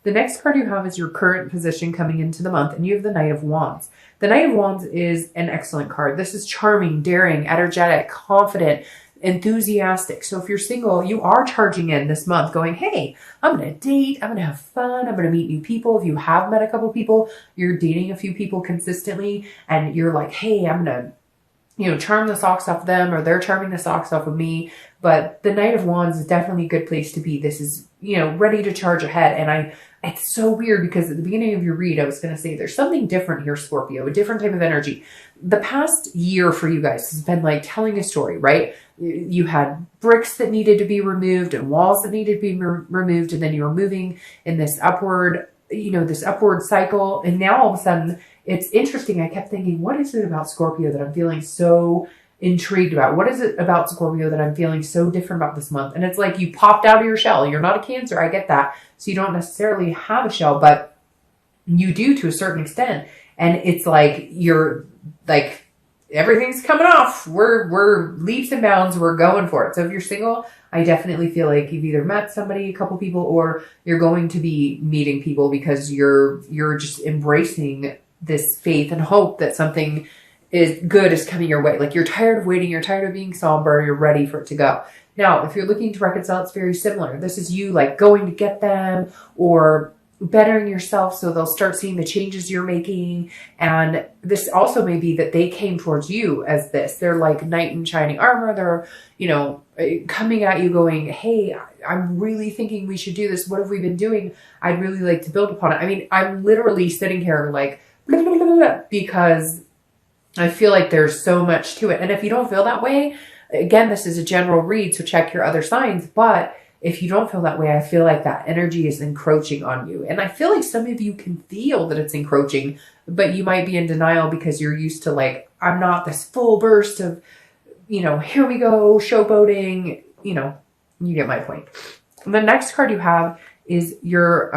The next card you have is your current position coming into the month, and you have the Knight of Wands. The Knight of Wands is an excellent card. This is charming, daring, energetic, confident, enthusiastic. So if you're single, you are charging in this month going, hey, I'm going to date, I'm going to have fun, I'm going to meet new people. If you have met a couple people, you're dating a few people consistently, and you're like, hey, I'm going to charm the socks off them, or they're charming the socks off of me. But the Knight of Wands is definitely a good place to be. This is, ready to charge ahead. And it's so weird because at the beginning of your read, I was going to say there's something different here, Scorpio, a different type of energy. The past year for you guys has been like telling a story, right? You had bricks that needed to be removed and walls that needed to be removed. And then you were moving in this upward cycle. And now all of a sudden, it's interesting. I kept thinking, what is it about Scorpio that I'm feeling so intrigued about? What is it about Scorpio that I'm feeling so different about this month? And it's like you popped out of your shell. You're not a Cancer. I get that. So you don't necessarily have a shell, but you do to a certain extent. And it's like you're like, everything's coming off. We're leaps and bounds. We're going for it. So if you're single, I definitely feel like you've either met somebody, a couple people, or you're going to be meeting people because you're just embracing this faith and hope that something good is coming your way. Like you're tired of waiting. You're tired of being somber. You're ready for it to go. Now, if you're looking to reconcile, it's very similar. This is you like going to get them or bettering yourself so they'll start seeing the changes you're making. And this also may be that they came towards you as this. They're like knight in shining armor. They're, coming at you going, hey, I'm really thinking we should do this. What have we been doing? I'd really like to build upon it. I mean, I'm literally sitting here like, blah, blah, blah, blah, because I feel like there's so much to it. And if you don't feel that way, again, this is a general read, so check your other signs. But if you don't feel that way, I feel like that energy is encroaching on you. And I feel like some of you can feel that it's encroaching, but you might be in denial because you're used to like, I'm not this full burst of, here we go, showboating, you get my point. The next card you have is your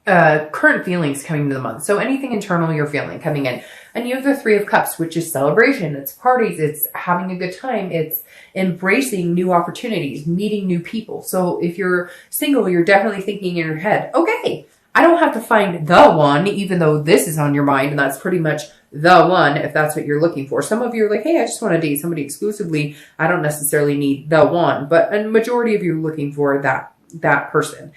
current feelings coming to the month. So anything internal you're feeling coming in. And you have the Three of Cups, which is celebration. It's parties. It's having a good time. It's embracing new opportunities, meeting new people. So if you're single, you're definitely thinking in your head, okay, I don't have to find the one, even though this is on your mind. And that's pretty much the one, if that's what you're looking for. Some of you are like, hey, I just want to date somebody exclusively. I don't necessarily need the one, but a majority of you are looking for that person.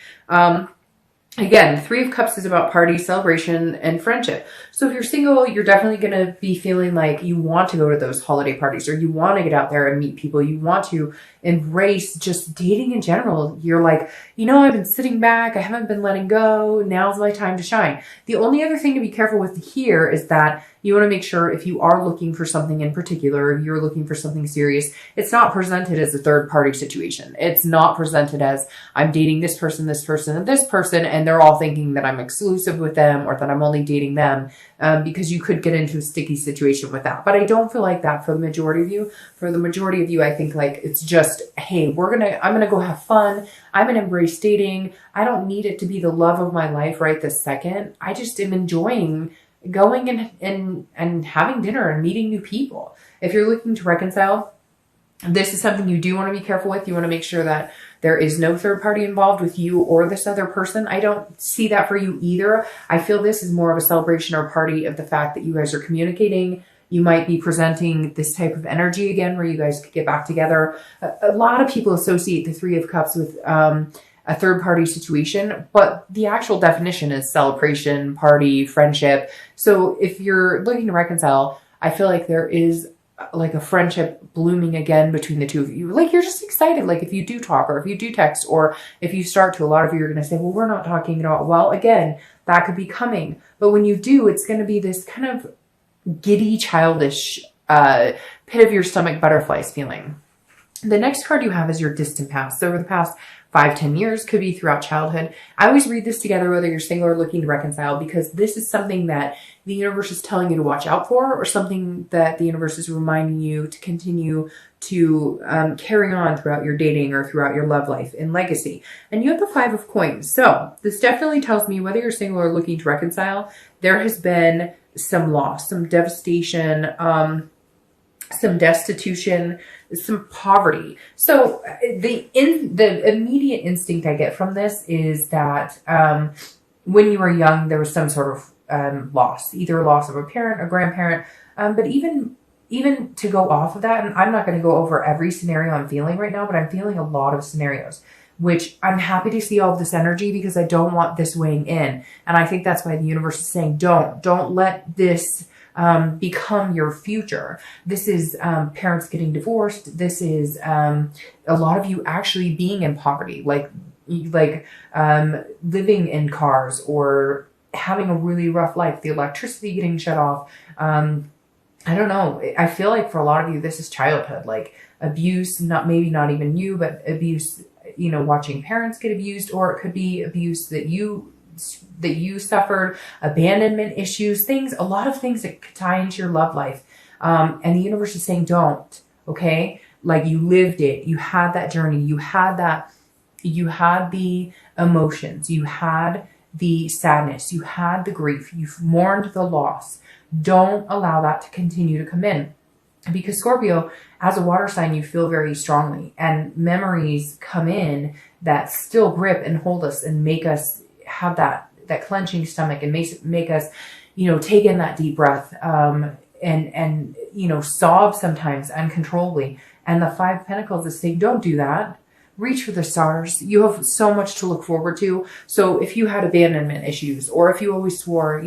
Again, Three of Cups is about party, celebration, and friendship. So if you're single, you're definitely going to be feeling like you want to go to those holiday parties, or you want to get out there and meet people. You want to embrace just dating in general. You're like, I've been sitting back. I haven't been letting go. Now's my time to shine. The only other thing to be careful with here is that you want to make sure if you are looking for something in particular, if you're looking for something serious, it's not presented as a third party situation. It's not presented as I'm dating this person, and this person, and they're all thinking that I'm exclusive with them or that I'm only dating them, because you could get into a sticky situation with that. But I don't feel like that for the majority of you. For the majority of you, I think like it's just, hey, I'm going to go have fun. I'm going to embrace dating. I don't need it to be the love of my life right this second. I just am enjoying going and having dinner and meeting new people. If you're looking to reconcile, this is something you do want to be careful with. You want to make sure that there is no third party involved with you or this other person. I don't see that for you either. I feel this is more of a celebration or party of the fact that you guys are communicating. You might be presenting this type of energy again where you guys could get back together. A lot of people associate the Three of Cups with a third party situation, but the actual definition is celebration, party, friendship. So if you're looking to reconcile, I feel like there is like a friendship blooming again between the two of you. Like you're just excited. Like if you do talk or if you do text or if you start to, a lot of you are going to say, well, we're not talking at all. Well, again, that could be coming. But when you do, it's going to be this kind of giddy, childish, pit of your stomach butterflies feeling. The next card you have is your distant past. So over the past 5-10 years, could be throughout childhood. I always read this together, whether you're single or looking to reconcile, because this is something that the universe is telling you to watch out for, or something that the universe is reminding you to continue to carry on throughout your dating or throughout your love life and legacy. And you have the Five of Coins. So this definitely tells me whether you're single or looking to reconcile, there has been some loss, some devastation, some destitution, some poverty. So the immediate instinct I get from this is that when you were young, there was some sort of loss, either a loss of a parent, a grandparent, but even to go off of that, and I'm not going to go over every scenario I'm feeling right now, but I'm feeling a lot of scenarios, which I'm happy to see all of this energy because I don't want this weighing in. And I think that's why the universe is saying, don't let this become your future. This is parents getting divorced. This is a lot of you actually being in poverty, like living in cars or having a really rough life, the electricity getting shut off. I don't know. I feel like for a lot of you, this is childhood, like abuse, maybe not even you, but abuse, watching parents get abused, or it could be abuse that you suffered, abandonment issues, a lot of things that could tie into your love life. And the universe is saying, don't, okay? Like you lived it. You had that journey. You had the emotions. You had the sadness. You had the grief. You've mourned the loss. Don't allow that to continue to come in. Because Scorpio, as a water sign, you feel very strongly, and memories come in that still grip and hold us and make us have that clenching stomach, and make us, take in that deep breath, and sob sometimes uncontrollably. And the Five of Pentacles is saying, don't do that. Reach for the stars. You have so much to look forward to. So if you had abandonment issues, or if you always swore,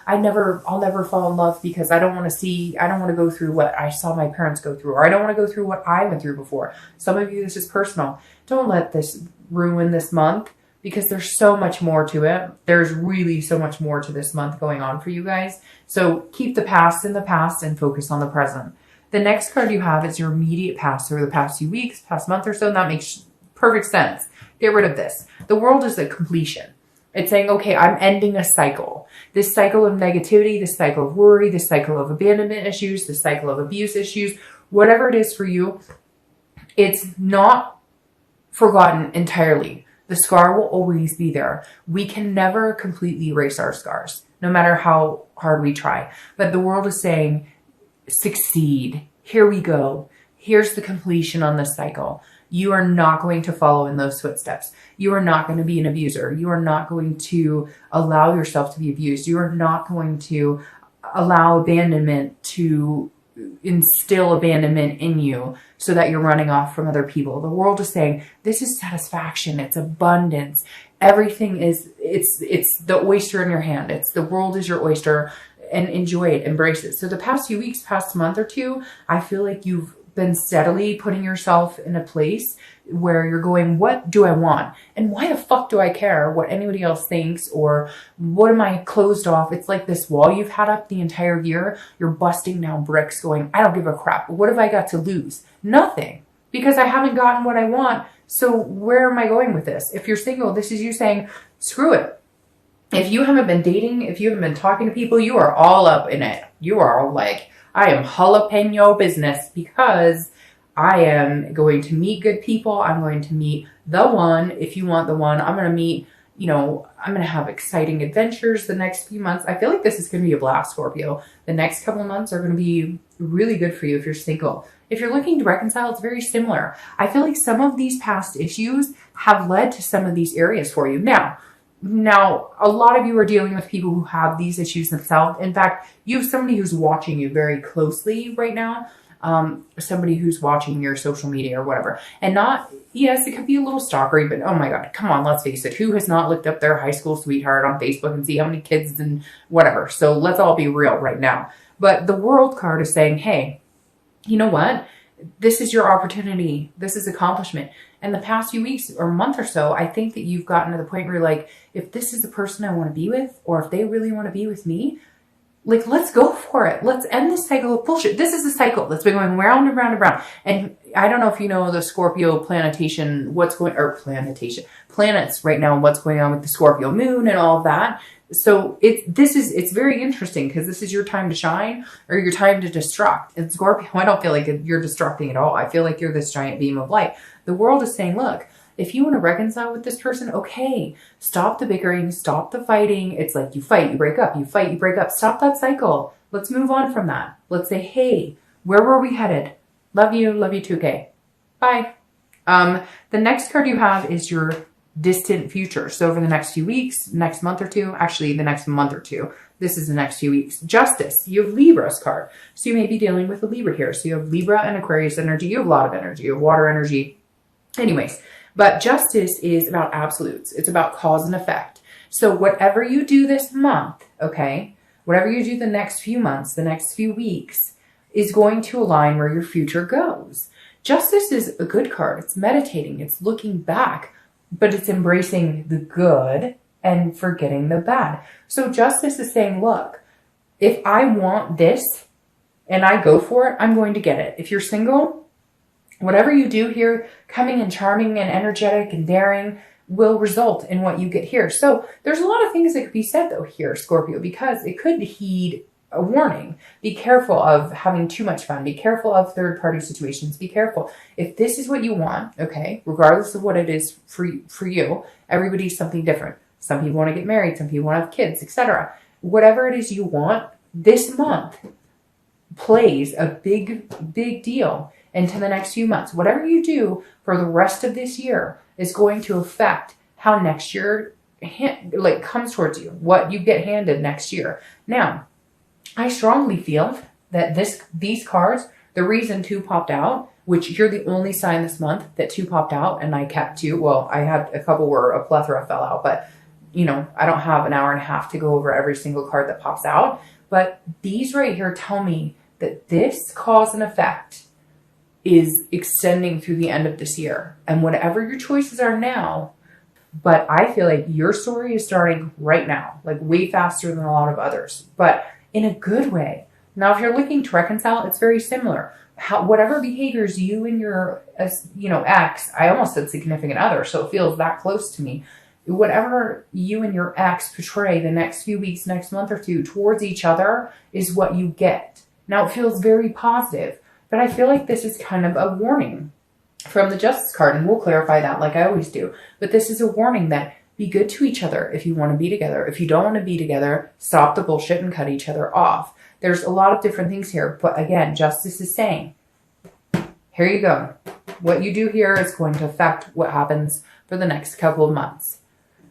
I'll never fall in love because I don't want to go through what I saw my parents go through, or I don't want to go through what I went through before. Some of you, this is personal. Don't let this ruin this month, because there's so much more to it. There's really so much more to this month going on for you guys. So keep the past in the past and focus on the present. The next card you have is your immediate past, or the past few weeks, past month or so, and that makes perfect sense. Get rid of this. The world is a completion. It's saying, okay, I'm ending a cycle. This cycle of negativity, this cycle of worry, this cycle of abandonment issues, this cycle of abuse issues, whatever it is for you, it's not forgotten entirely. The scar will always be there. We can never completely erase our scars, no matter how hard we try. But the world is saying, succeed. Here we go. Here's the completion on this cycle. You are not going to follow in those footsteps. You are not going to be an abuser. You are not going to allow yourself to be abused. You are not going to allow abandonment to instill abandonment in you so that you're running off from other people. The world is saying, this is satisfaction. It's abundance. Everything it's the oyster in your hand. The world is your oyster, and enjoy it, embrace it. So the past few weeks, past month or two, I feel like you've been steadily putting yourself in a place where you're going, what do I want? And why the fuck do I care what anybody else thinks? Or what am I closed off? It's like this wall you've had up the entire year. You're busting down bricks going, I don't give a crap. What have I got to lose? Nothing. Because I haven't gotten what I want. So where am I going with this? If you're single, this is you saying, screw it. If you haven't been dating, if you haven't been talking to people, you are all up in it. You are all like, I am jalapeno business, because I am going to meet good people. I'm going to meet the one. If you want the one, I'm going to meet, I'm going to have exciting adventures the next few months. I feel like this is going to be a blast, Scorpio. The next couple of months are going to be really good for you if you're single. If you're looking to reconcile, it's very similar. I feel like some of these past issues have led to some of these areas for you. Now, a lot of you are dealing with people who have these issues themselves. In fact, you have somebody who's watching you very closely right now. Somebody who's watching your social media or whatever. And yes, it could be a little stalkery, but oh my God, come on, let's face it. Who has not looked up their high school sweetheart on Facebook and see how many kids and whatever? So let's all be real right now. But the World card is saying, hey, you know what? This is your opportunity. This is accomplishment. And the past few weeks or month or so, I think that you've gotten to the point where you're like, if this is the person I want to be with, or if they really want to be with me, like, let's go for it. Let's end this cycle of bullshit. This is a cycle that's been going round and round and round. And I don't know if you know the Scorpio planets right now, what's going on with the Scorpio moon and all of that. So it's very interesting, because this is your time to shine, or your time to destruct. And Scorpio, I don't feel like you're destructing at all. I feel like you're this giant beam of light. The world is saying, look, if you want to reconcile with this person, okay, stop the bickering, stop the fighting. It's like you fight, you break up, you fight, you break up. Stop that cycle. Let's move on from that. Let's say, hey, Where were we headed? Love you 2K. Bye. The next card you have is your distant future. So over the next few weeks, next month or two, actually the next month or two, this is the next few weeks. Justice, you have Libra's card. So you may be dealing with a Libra here. So you have Libra and Aquarius energy. You have a lot of energy. You have water energy. Anyways, but justice is about absolutes. It's about cause and effect. So whatever you do this month, okay, whatever you do the next few months, the next few weeks, is going to align where your future goes. Justice is a good card. It's meditating. It's looking back, but it's embracing the good and forgetting the bad. So justice is saying, look, if I want this and I go for it, I'm going to get it. If you're single, whatever you do here, coming and charming and energetic and daring, will result in what you get here. So there's a lot of things that could be said though here, Scorpio, because it could heed a warning. Be careful of having too much fun. Be careful of third-party situations. Be careful. If this is what you want, okay, regardless of what it is for you, everybody's something different. Some people want to get married. Some people want to have kids, etc. Whatever it is you want, this month plays a big deal into the next few months. Whatever you do for the rest of this year is going to affect how next year comes towards you, what you get handed next year. Now, I strongly feel that these cards, the reason 2 popped out, which you're the only sign this month that 2 popped out, and I kept 2. Well, I had a couple where a plethora fell out, but you know, I don't have an hour and a half to go over every single card that pops out. But these right here tell me that this cause and effect is extending through the end of this year. And whatever your choices are now, but I feel like your story is starting right now, like way faster than a lot of others, but in a good way. Now, if you're looking to reconcile, it's very similar. Whatever behaviors you and your, ex, I almost said significant other, so it feels that close to me. Whatever you and your ex portray the next few weeks, next month or two towards each other is what you get. Now, it feels very positive, but I feel like this is kind of a warning from the Justice card, and we'll clarify that like I always do. But this is a warning that be good to each other if you want to be together. If you don't want to be together, stop the bullshit and cut each other off. There's a lot of different things here, but again, Justice is saying, here you go. What you do here is going to affect what happens for the next couple of months.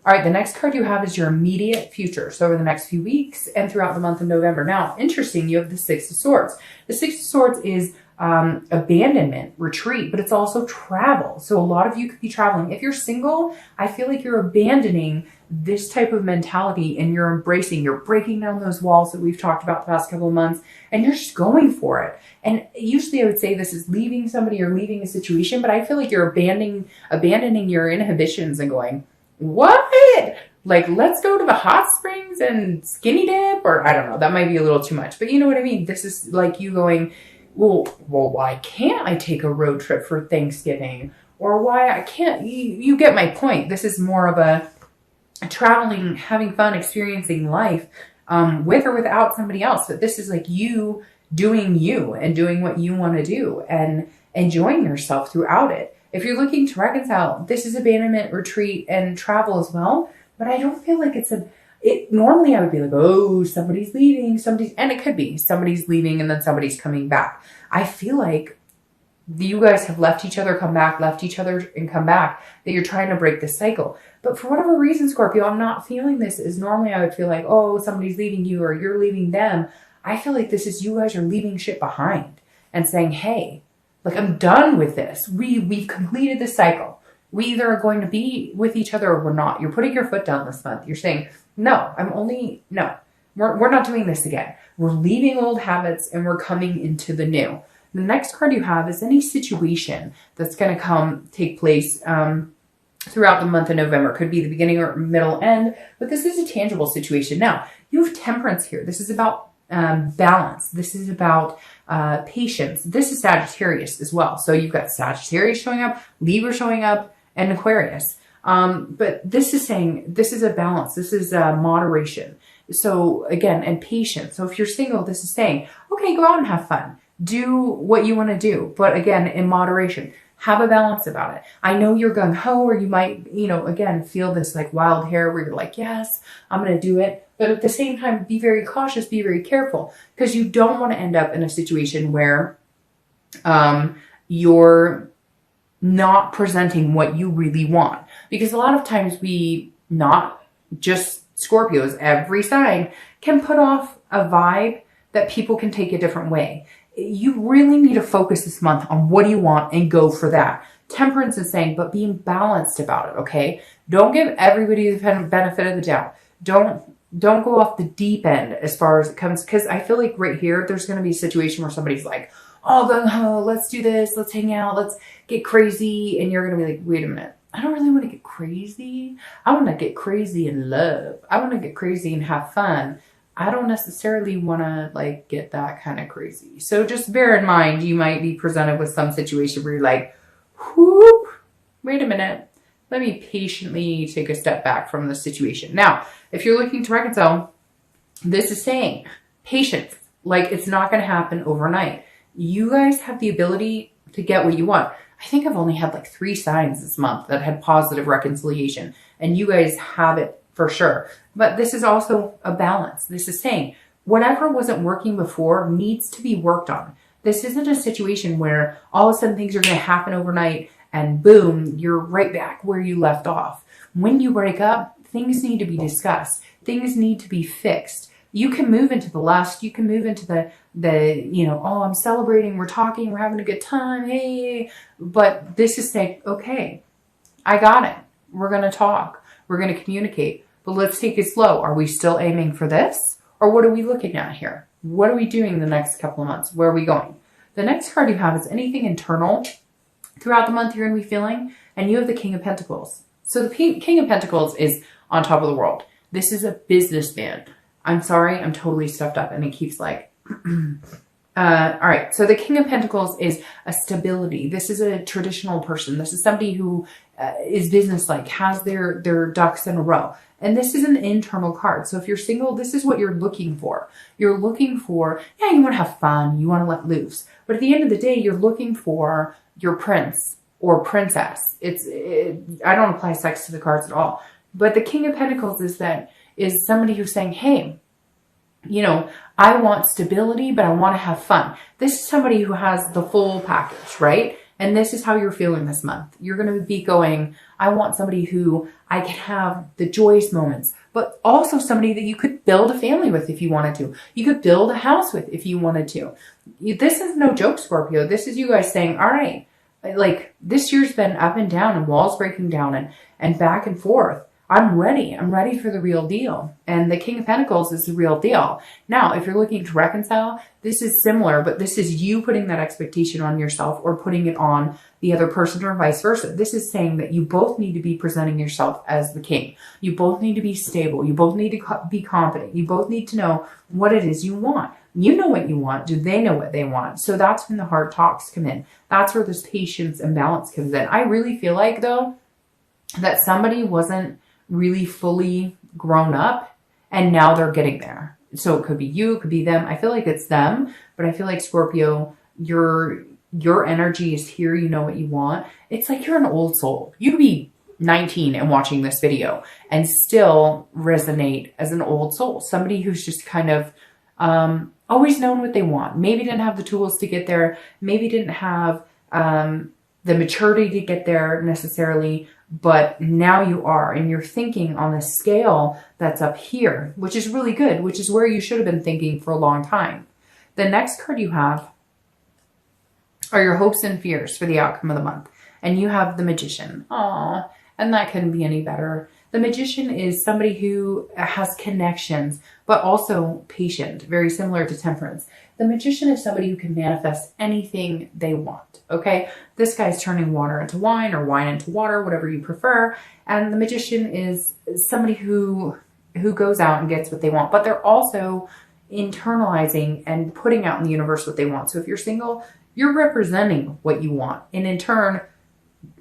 All right, the next card you have is your immediate future. So over the next few weeks and throughout the month of November. Now, interesting, you have the Six of Swords. The Six of Swords is abandonment, retreat, but it's also travel. So a lot of you could be traveling. If you're single, I feel like you're abandoning this type of mentality and you're breaking down those walls that we've talked about the past couple of months, and you're just going for it. And usually I would say this is leaving somebody or leaving a situation, but I feel like you're abandoning your inhibitions and going, what? Like, let's go to the hot springs and skinny dip? Or I don't know, that might be a little too much, but you know what I mean? This is like you going, well, why can't I take a road trip for Thanksgiving? Or why I can't, you get my point. This is more of a traveling, having fun, experiencing life with or without somebody else. But this is like you doing you and doing what you want to do and enjoying yourself throughout it. If you're looking to reconcile, this is abandonment, retreat, and travel as well. But I don't feel like normally I would be like, oh, somebody's leaving, and it could be somebody's leaving and then somebody's coming back. I feel like you guys have left each other, come back, left each other and come back, that you're trying to break this cycle. But for whatever reason, Scorpio, I'm not feeling this as normally I would feel like, oh, somebody's leaving you or you're leaving them. I feel like this is you guys are leaving shit behind and saying, hey, like, I'm done with this. We've completed the cycle. We either are going to be with each other or we're not. You're putting your foot down this month. You're saying, no, we're not doing this again. We're leaving old habits and we're coming into the new. The next card you have is any situation that's going to take place throughout the month of November. Could be the beginning or middle end, but this is a tangible situation. Now, you have Temperance here. This is about balance. This is about patience. This is Sagittarius as well. So you've got Sagittarius showing up, Libra showing up, and Aquarius. But this is saying this is a balance. This is moderation. So again, and patience. So if you're single, this is saying, okay, go out and have fun. Do what you want to do. But again, in moderation. Have a balance about it. I know you're gung-ho, or you might, again, feel this like wild hair where you're like, yes, I'm going to do it. But at the same time, be very cautious, be very careful, because you don't want to end up in a situation where You're not presenting what you really want. Because a lot of times we, not just Scorpios, every sign can put off a vibe that people can take a different way. You really need to focus this month on what do you want and go for that. Temperance is saying, but being balanced about it, okay? Don't give everybody the benefit of the doubt. Don't go off the deep end as far as it comes, because I feel like right here, there's going to be a situation where somebody's like, oh, gung-ho, let's do this, let's hang out, let's get crazy. And you're going to be like, wait a minute, I don't really want to get crazy. I want to get crazy in love. I want to get crazy and have fun. I don't necessarily want to like get that kind of crazy. So just bear in mind, you might be presented with some situation where you're like, whoop, wait a minute. Let me patiently take a step back from the situation. Now, if you're looking to reconcile, this is saying patience. Like, it's not going to happen overnight. You guys have the ability to get what you want. I think I've only had like 3 signs this month that had positive reconciliation, and you guys have it for sure. But this is also a balance. This is saying whatever wasn't working before needs to be worked on. This isn't a situation where all of a sudden things are going to happen overnight and boom, you're right back where you left off. When you break up, things need to be discussed. Things need to be fixed. You can move into the lust. You can move into the oh, I'm celebrating. We're talking. We're having a good time. Hey, but this is saying, okay, I got it. We're going to talk. We're going to communicate, but let's take it slow. Are we still aiming for this? Or what are we looking at here? What are we doing the next couple of months? Where are we going? The next card you have is anything internal. Throughout the month, you're going to be feeling, and you have the King of Pentacles. So the King of Pentacles is on top of the world. This is a businessman. I'm sorry, I'm totally stuffed up, and it keeps like, all right. So the King of Pentacles is a stability. This is a traditional person. This is somebody who is business-like, has their ducks in a row. And this is an internal card. So if you're single, this is what you're looking for. You're looking for, yeah, you want to have fun. You want to let loose. But at the end of the day, you're looking for your prince or princess. I don't apply sex to the cards at all. But the King of Pentacles is somebody who's saying, hey, I want stability, but I want to have fun. This is somebody who has the full package, right? And this is how you're feeling this month. You're going to be going, I want somebody who I can have the joyous moments, but also somebody that you could build a family with if you wanted to. You could build a house with if you wanted to. This is no joke, Scorpio. This is you guys saying, all right, like this year's been up and down and walls breaking down and back and forth. I'm ready. I'm ready for the real deal. And the King of Pentacles is the real deal. Now, if you're looking to reconcile, this is similar, but this is you putting that expectation on yourself or putting it on the other person or vice versa. This is saying that you both need to be presenting yourself as the king. You both need to be stable. You both need to be confident. You both need to know what it is you want. You know what you want. Do they know what they want? So that's when the hard talks come in. That's where this patience and balance comes in. I really feel like, though, that somebody wasn't really fully grown up and now they're getting there. So it could be you, it could be them. I feel like it's them, but I feel like Scorpio, your energy is here. You know what you want. It's like you're an old soul. You could be 19 and watching this video and still resonate as an old soul. Somebody who's just kind of always known what they want. Maybe didn't have the tools to get there. Maybe didn't have the maturity to get there necessarily, but now you are, and you're thinking on a scale that's up here, which is really good, which is where you should have been thinking for a long time. The next card you have are your hopes and fears for the outcome of the month. And you have the Magician. Aww, and that couldn't be any better. The Magician is somebody who has connections, but also patient, very similar to Temperance. The Magician is somebody who can manifest anything they want, okay? This guy's turning water into wine or wine into water, whatever you prefer. And the Magician is somebody who goes out and gets what they want, but they're also internalizing and putting out in the universe what they want. So if you're single, you're representing what you want and in turn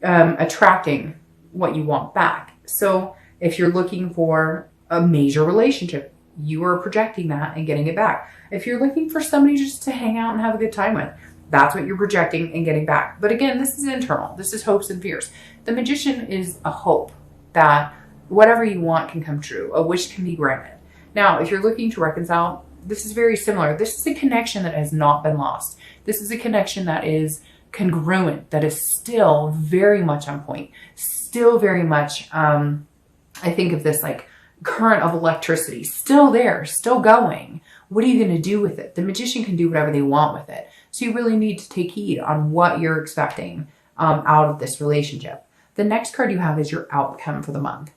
attracting what you want back. So if you're looking for a major relationship, you are projecting that and getting it back. If you're looking for somebody just to hang out and have a good time with, that's what you're projecting and getting back. But again, this is internal. This is hopes and fears. The Magician is a hope that whatever you want can come true. A wish can be granted. Now, if you're looking to reconcile, this is very similar. This is a connection that has not been lost. This is a connection that is congruent, that is still very much on point, still very much, I think of this like current of electricity, still there, still going. What are you going to do with it? The magician can do whatever they want with it. So you really need to take heed on what you're expecting out of this relationship. The next card you have is your outcome for the month.